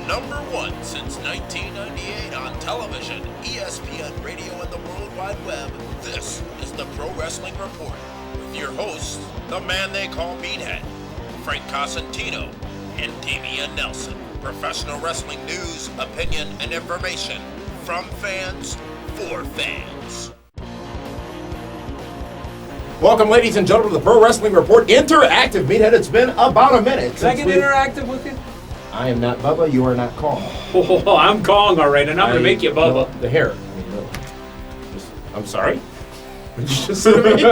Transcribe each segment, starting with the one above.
#1 since 1998 on television, ESPN Radio, and the World Wide Web. This is the Pro Wrestling Report with your hosts, the man they call Meathead, Frank Cosentino, and Damian Nelson. Professional wrestling news, opinion, and information from fans for fans. Welcome, ladies and gentlemen, to the Pro Wrestling Report Interactive. Meathead, it's been about a minute. Did I get interactive with you? I am not Bubba, you are not Kong. Oh, I'm Kong, all right, and I'm going to make you Bubba. No, the hair. I'm sorry? What did you just say to me?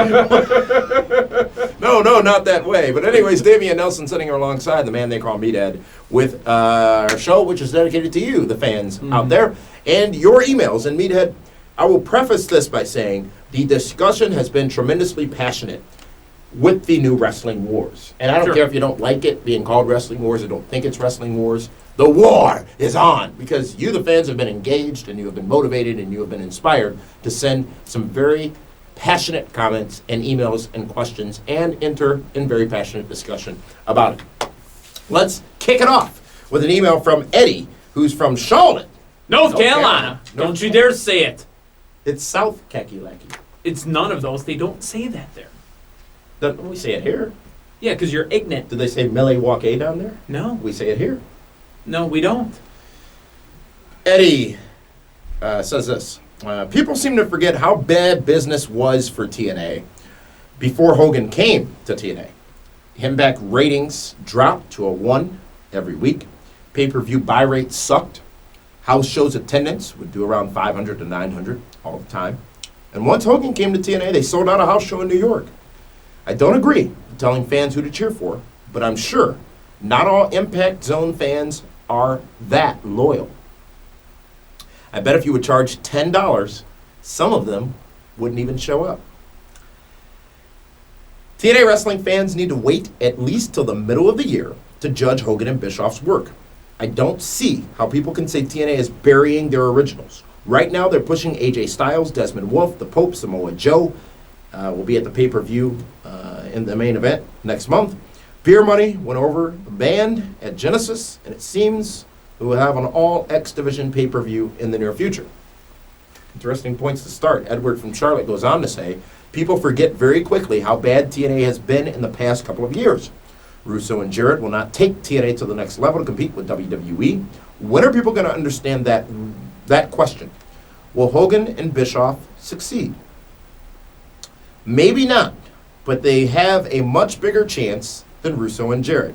No, not that way. But anyways, Damian Nelson sitting here alongside the man they call Meathead with our show, which is dedicated to you, the fans out there, and your emails. And Meathead, I will preface this by saying the discussion has been tremendously passionate with the new Wrestling Wars. And I don't care if you don't like it being called Wrestling Wars or don't think it's Wrestling Wars. The war is on because you, the fans, have been engaged and you have been motivated and you have been inspired to send some very passionate comments and emails and questions and enter in very passionate discussion about it. Let's kick it off with an email from Eddie, who's from Charlotte, North Carolina. Don't you dare say it. It's South Kakalaki. It's none of those. They don't say that there. Don't we say it here? Yeah, because you're ignorant. Did they say Milwaukee down there? No. We say it here. No, we don't. Eddie says this. People seem to forget how bad business was for TNA before Hogan came to TNA. Impact ratings dropped to a 1 every week. Pay-per-view buy rates sucked. House shows attendance would do around 500 to 900 all the time. And once Hogan came to TNA, they sold out a house show in New York. I don't agree with telling fans who to cheer for, but I'm sure not all Impact Zone fans are that loyal. I bet if you would charge $10, some of them wouldn't even show up. TNA wrestling fans need to wait at least till the middle of the year to judge Hogan and Bischoff's work. I don't see how people can say TNA is burying their originals. Right now they're pushing AJ Styles, Desmond Wolfe, The Pope, Samoa Joe. Will be at the pay-per-view in the main event next month. Beer Money went over the band at Genesis, and it seems we will have an all-X Division pay-per-view in the near future. Interesting points to start. Edward from Charlotte goes on to say, people forget very quickly how bad TNA has been in the past couple of years. Russo and Jarrett will not take TNA to the next level to compete with WWE. When are people going to understand that question? Will Hogan and Bischoff succeed? Maybe not, but they have a much bigger chance than Russo and Jarrett.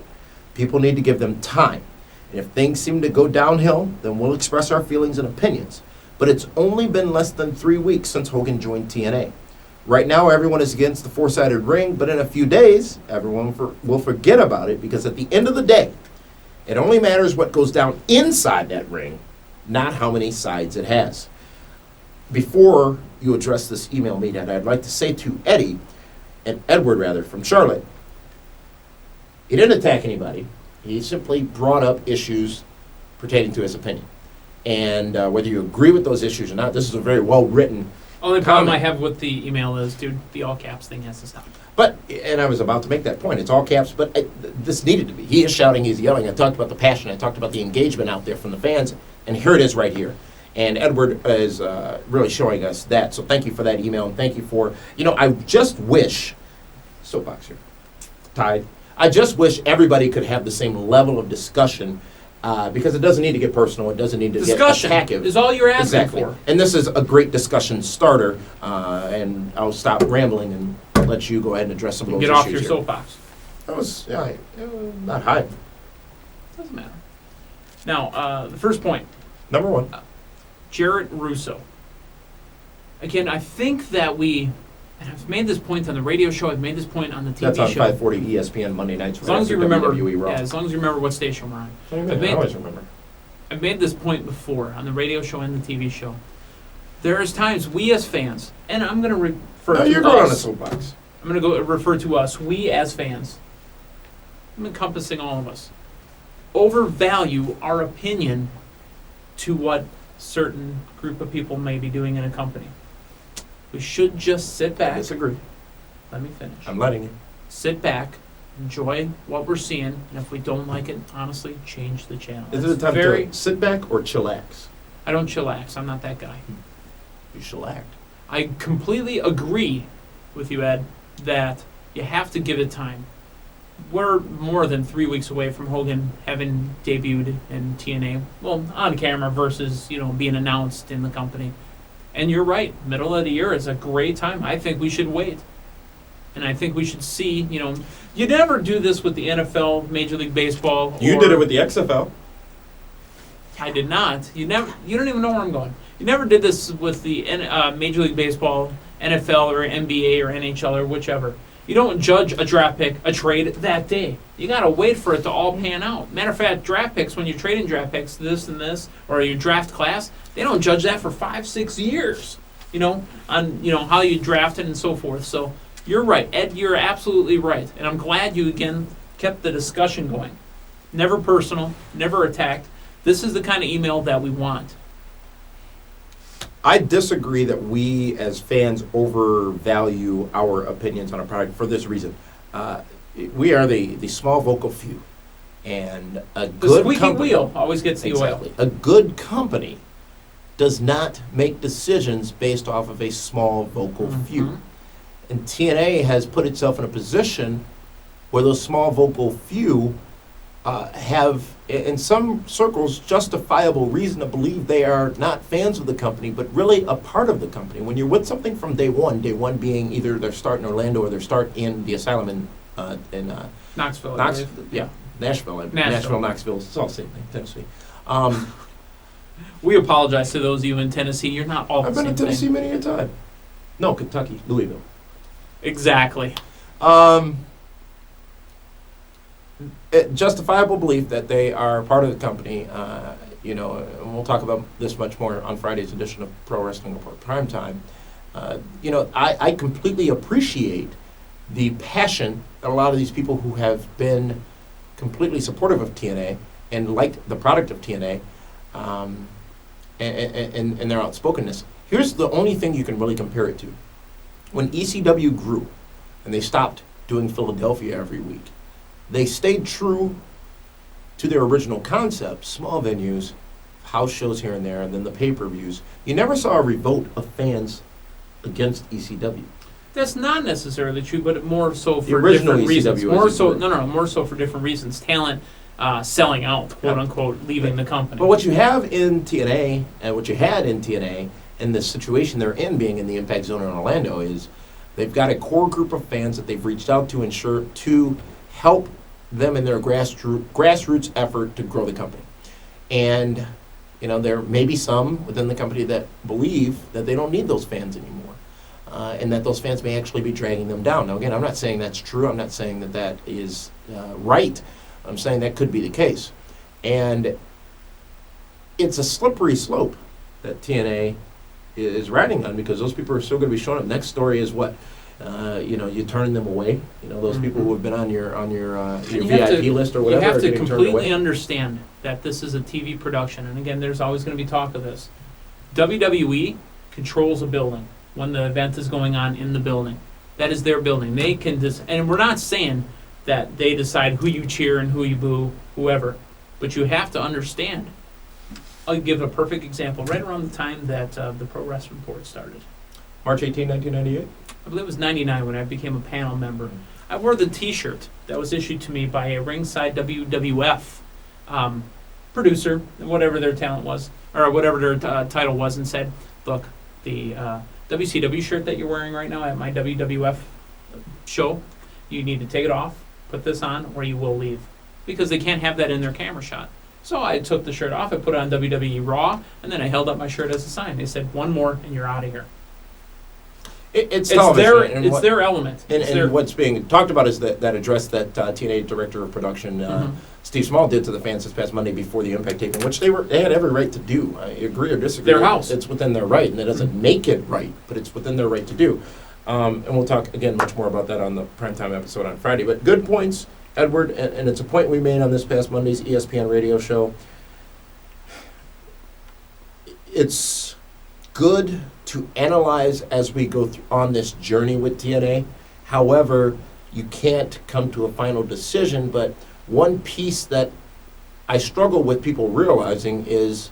People need to give them time. And if things seem to go downhill, then we'll express our feelings and opinions. But it's only been less than 3 weeks since Hogan joined TNA. Right now, everyone is against the four-sided ring, but in a few days, everyone will forget about it because at the end of the day, it only matters what goes down inside that ring, not how many sides it has. Before you address this email meeting, I'd like to say to Eddie, and Edward rather, from Charlotte, he didn't attack anybody. He simply brought up issues pertaining to his opinion. And whether you agree with those issues or not, this is a very well-written Only problem I have with the email is, dude, the all caps thing has to stop. But, and I was about to make that point, it's all caps, but this needed to be. He is shouting, he's yelling. I talked about the passion, I talked about the engagement out there from the fans, and here it is right here. And Edward is really showing us that. So thank you for that email, and thank you for, I just wish, soapbox here, tied. I just wish everybody could have the same level of discussion because it doesn't need to get personal. It doesn't need to get attackive. Is all you're asking exactly. for. And this is a great discussion starter, and I'll stop rambling and let you go ahead and address some of those issues. Get off your soapbox. That was, not high. Doesn't matter. Now, the first point. Number one. Jarrett Russo. Again, I think that and I've made this point on the radio show, I've made this point on the TV show. That's on 540 ESPN Monday nights. As long as you remember, Raw. as long as you remember what station we're on. I always remember. I've made this point before on the radio show and the TV show. There's times we as fans, and I'm going to refer to us. You're going on a soapbox. I'm going to refer to us, we as fans. I'm encompassing all of us. Overvalue our opinion to what certain group of people may be doing in a company. We should just sit back. I disagree. Let me finish. I'm letting you. Sit back, enjoy what we're seeing, and if we don't like it, honestly, change the channel. Is it a time to sit back or chillax? I don't chillax. I'm not that guy. You shellacked. I completely agree with you, Ed, that you have to give it time. We're more than 3 weeks away from Hogan having debuted in TNA, well, on camera versus, being announced in the company. And you're right, middle of the year is a great time. I think we should wait. And I think we should see, you never do this with the NFL, Major League Baseball. You did it with the XFL. I did not. You don't even know where I'm going. You never did this with the Major League Baseball, NFL, or NBA, or NHL, or whichever. You don't judge a draft pick, a trade, that day. You got to wait for it to all pan out. Matter of fact, draft picks, when you're trading draft picks, this and this, or your draft class, they don't judge that for 5-6 years, on how you drafted and so forth. So you're right. Ed, you're absolutely right. And I'm glad you, again, kept the discussion going. Never personal, never attacked. This is the kind of email that we want. I disagree that we as fans overvalue our opinions on a product for this reason. We are the small vocal few, and a The good squeaky company wheel always gets the exactly. oil. A good company does not make decisions based off of a small vocal few. And TNA has put itself in a position where those small vocal few have, in some circles, justifiable reason to believe they are not fans of the company, but really a part of the company. When you're with something from day one being either their start in Orlando or their start in the asylum in Knoxville. Nashville, Knoxville, it's all the same thing, Tennessee. We apologize to those of you in Tennessee. You're not all I've the been same in Tennessee thing. many a time. No, Kentucky, Louisville. Exactly. Justifiable belief that they are part of the company, and we'll talk about this much more on Friday's edition of Pro Wrestling Report Primetime. I completely appreciate the passion that a lot of these people who have been completely supportive of TNA and liked the product of TNA and their outspokenness. Here's the only thing you can really compare it to. When ECW grew and they stopped doing Philadelphia every week, they stayed true to their original concept, small venues, house shows here and there, and then the pay-per-views. You never saw a revolt of fans against ECW. That's not necessarily true, but more so The for original different reasons. ECW More so for different reasons. Talent selling out, quote unquote, leaving the company. But what you have in TNA, and what you had in TNA, and the situation they're in being in the Impact Zone in Orlando, is they've got a core group of fans that they've reached out to ensure to help them in their grassroots effort to grow the company. And, there may be some within the company that believe that they don't need those fans anymore, and that those fans may actually be dragging them down. Now, again, I'm not saying that's true. I'm not saying that that is right. I'm saying that could be the case. And it's a slippery slope that TNA is riding on, because those people are still going to be showing up. Next story is what? You turning them away. Those people who have been on your VIP list or whatever. You have are to getting turned completely away. understand that this is a TV production, and again, there's always going to be talk of this. WWE controls a building when the event is going on in the building. That is their building. They can and we're not saying that they decide who you cheer and who you boo, whoever, but you have to understand. I'll give a perfect example. Right around the time that the Pro Wrestling Report started. March 18, 1998? I believe it was 99 when I became a panel member. I wore the T-shirt that was issued to me by a ringside WWF producer, whatever their talent was, or whatever their title was, and said, look, the WCW shirt that you're wearing right now at my WWF show, you need to take it off, put this on, or you will leave. Because they can't have that in their camera shot. So I took the shirt off, I put it on WWE Raw, and then I held up my shirt as a sign. They said, one more, and you're out of here. It's television. It's their element. And what's being talked about is that address that TNA Director of Production, Steve Small, did to the fans this past Monday before the Impact taping, which they had every right to do. I agree or disagree. Their house. It's within their right, and it doesn't make it right, but it's within their right to do. And we'll talk, again, much more about that on the primetime episode on Friday. But good points, Edward, and it's a point we made on this past Monday's ESPN radio show. It's good to analyze as we go through on this journey with TNA. However, you can't come to a final decision. But one piece that I struggle with people realizing is,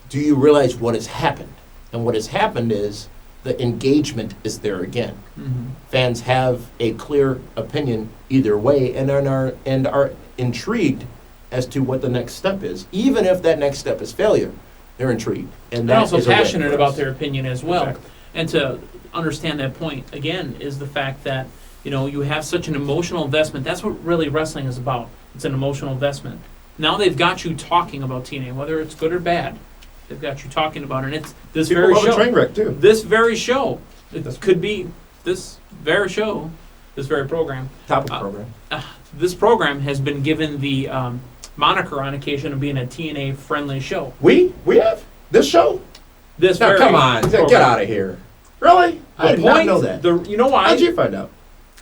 do you realize what has happened? And what has happened is the engagement is there again. Mm-hmm. Fans have a clear opinion either way and are intrigued as to what the next step is. Even if that next step is failure, they're intrigued. And They're that also is a win passionate for about us. their opinion as well. Exactly. And to understand that point, again, is the fact that, you have such an emotional investment. That's what really wrestling is about. It's an emotional investment. Now they've got you talking about TNA, whether it's good or bad. They've got you talking about it. And it's this People very love a show. train wreck, too. This very show. It could be this very show, this very program. Topic program. This program has been given the moniker on occasion of being a TNA-friendly show. We have? This show? This Now, very come on. program. Get out of here. Really? I The did not point, know that. you know why? How'd you find out?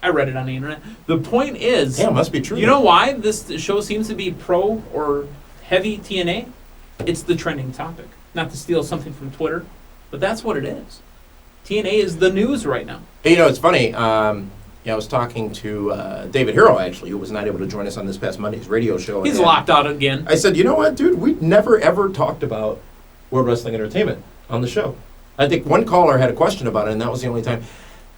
I read it on the internet. The point is, Yeah, it must be true. you know why this show seems to be pro or heavy TNA? It's the trending topic. Not to steal something from Twitter, but that's what it is. TNA is the news right now. Hey, it's funny. I was talking to David Hero, actually, who was not able to join us on this past Monday's radio show. He's And locked out again. I said, you know what, dude? We never, ever talked about World Wrestling Entertainment on the show. I think one caller had a question about it, and that was the only time.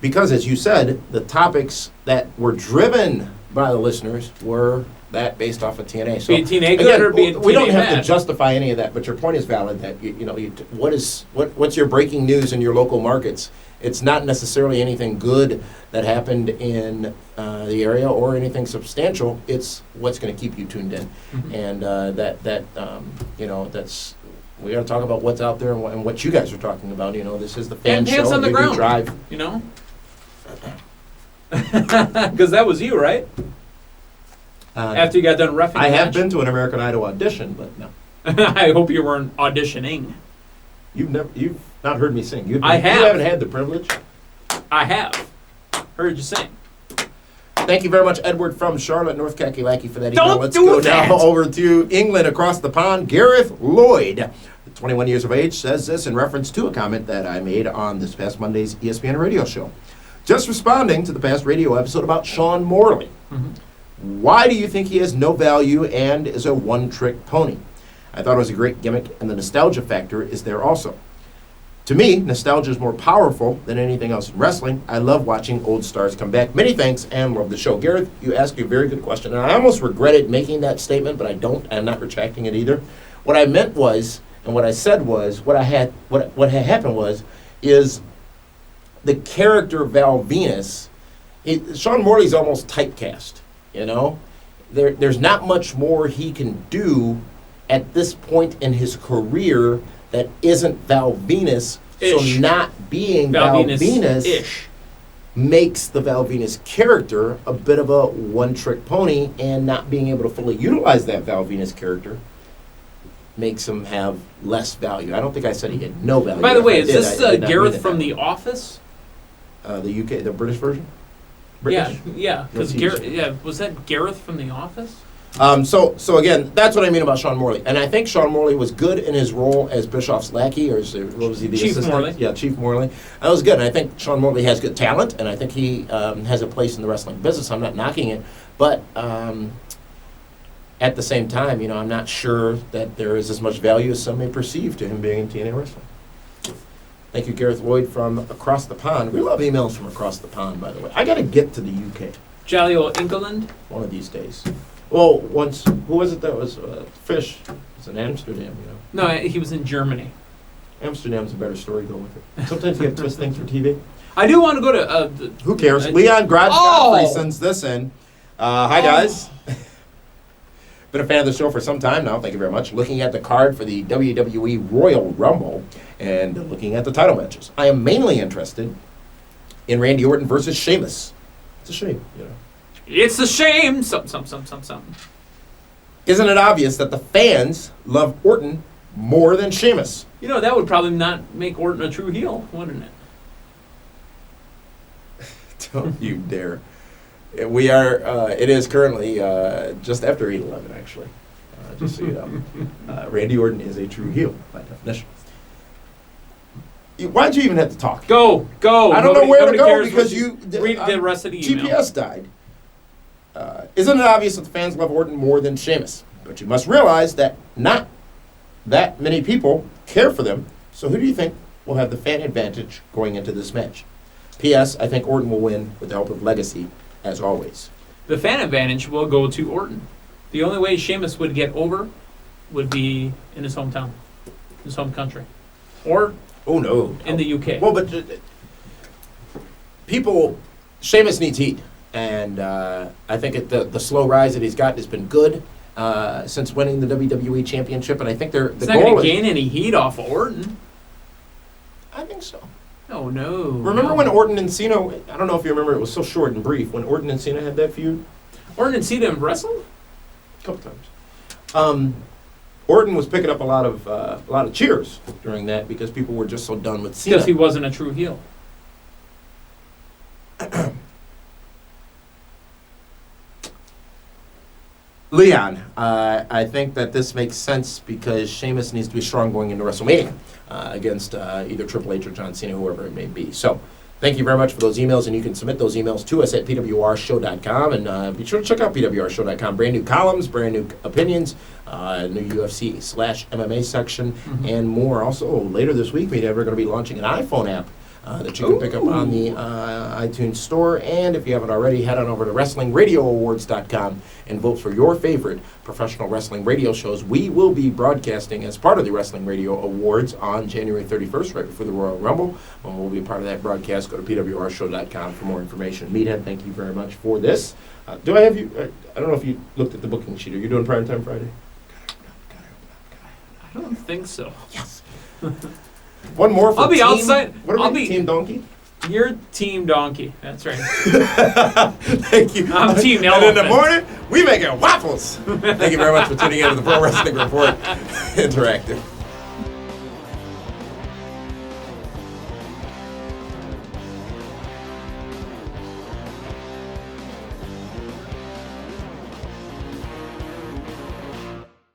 Because, as you said, the topics that were driven by the listeners were that based off of TNA. So, Be it TNA good again, or be it we don't TNA have bad. to justify any of that, but your point is valid that, what's your breaking news in your local markets? It's not necessarily anything good that happened in the area or anything substantial. It's what's going to keep you tuned in. Mhm. And that's... We got to talk about what's out there and what you guys are talking about. This is the fan And show. pants on the You do ground. drive. Because that was you, right? After you got done roughing I the have match? been to an American Idol audition, but no. I hope you weren't auditioning. You've not heard me sing. I have. You haven't had the privilege. I have. Heard you sing. Thank you very much, Edward from Charlotte, North Kakalaki, for that Don't email. Let's do go that. now over to England across the pond. Gareth Lloyd, 21 years of age, says this in reference to a comment that I made on this past Monday's ESPN radio show. Just responding to the past radio episode about Sean Morley. Mm-hmm. Why do you think he has no value and is a one-trick pony? I thought it was a great gimmick, and the nostalgia factor is there also. To me, nostalgia is more powerful than anything else in wrestling. I love watching old stars come back. Many thanks, and love the show. Gareth, you asked a very good question, and I almost regretted making that statement, but I don't. I'm not retracting it either. What I meant was, and what I said was, what had happened was, is the character Val Venus. Sean Morley's almost typecast. There's not much more he can do at this point in his career that isn't Val Venus. Ish. So not being Val Venus ish. makes the Val Venus character a bit of a one-trick pony, and not being able to fully utilize that Val Venus character makes him have less value. I don't think I said he had no value. By the way, If is I did, this I did not mean Gareth it from that The way. Office? The UK, the British version? British? Yeah. Because What's he- was that Gareth from The Office? So again, that's what I mean about Sean Morley. And I think Sean Morley was good in his role as Bischoff's lackey, or what was he, the Chief assistant? Morley. Yeah, Chief Morley. That was good. And I think Sean Morley has good talent, and I think he has a place in the wrestling business. I'm not knocking it. But at the same time, I'm not sure that there is as much value as some may perceive to him being in TNA wrestling. Thank you, Gareth Lloyd from across the pond. We love emails from across the pond, by the way. I got to get to the UK Jolly old England? one of these days. Well, once, who was it that was Fish? It's in Amsterdam, No, he was in Germany. Amsterdam's a better story, go with it. Sometimes you have to twist things for TV. I do want to go to... Who cares? Uh, Leon Godfrey Oh! sends this in. Hi, guys. Been a fan of the show for some time now. Thank you very much. Looking at the card for the WWE Royal Rumble and looking at the title matches. I am mainly interested in Randy Orton versus Sheamus. It's a shame, It's a shame. Something. Isn't it obvious that the fans love Orton more than Sheamus? That would probably not make Orton a true heel, wouldn't it? Don't you dare. We are, it is currently just after 8/11, actually. Just so you know. Randy Orton is a true heel, by definition. Why'd you even have to talk? Go. I don't know where to go because you read the rest of the email. GPS died. Isn't it obvious that the fans love Orton more than Sheamus? But you must realize that not that many people care for them. So who do you think will have the fan advantage going into this match? P.S. I think Orton will win with the help of Legacy, as always. The fan advantage will go to Orton. The only way Sheamus would get over would be in his hometown, his home country, or in the UK. Well, but Sheamus needs heat, and I think the slow rise that he's gotten has been good since winning the WWE Championship, and I think the He's goal not going to gain any heat off of Orton. I think so. Oh, no. Remember when Orton and Cena, I don't know if you remember, it was so short and brief, when Orton and Cena had that feud? Orton and Cena wrestled? A couple times. Orton was picking up a lot of cheers during that because people were just so done with Cena. Because he wasn't a true heel. Leon, I think that this makes sense because Sheamus needs to be strong going into WrestleMania against either Triple H or John Cena, whoever it may be. So, thank you very much for those emails, and you can submit those emails to us at pwrshow.com, and be sure to check out pwrshow.com. Brand new columns, brand new opinions, new UFC/MMA section, and more. Also, later this week, we're going to be launching an iPhone app that you can pick up on the iTunes store. And if you haven't already, head on over to WrestlingRadioAwards.com and vote for your favorite professional wrestling radio shows. We will be broadcasting as part of the Wrestling Radio Awards on January 31st, right before the Royal Rumble. And we'll be part of that broadcast. Go to pwrshow.com for more information. Meathead, thank you very much for this. Do I have you? I don't know if you looked at the booking sheet. Are you doing Primetime Friday? I don't think so. Yes. One more for I'll be team, outside. What are we, Team Donkey? You're Team Donkey. That's right. Thank you. I'm Team And Elephant. in the morning, we make waffles. Thank you very much for tuning in to the Pro Wrestling Report Interactive.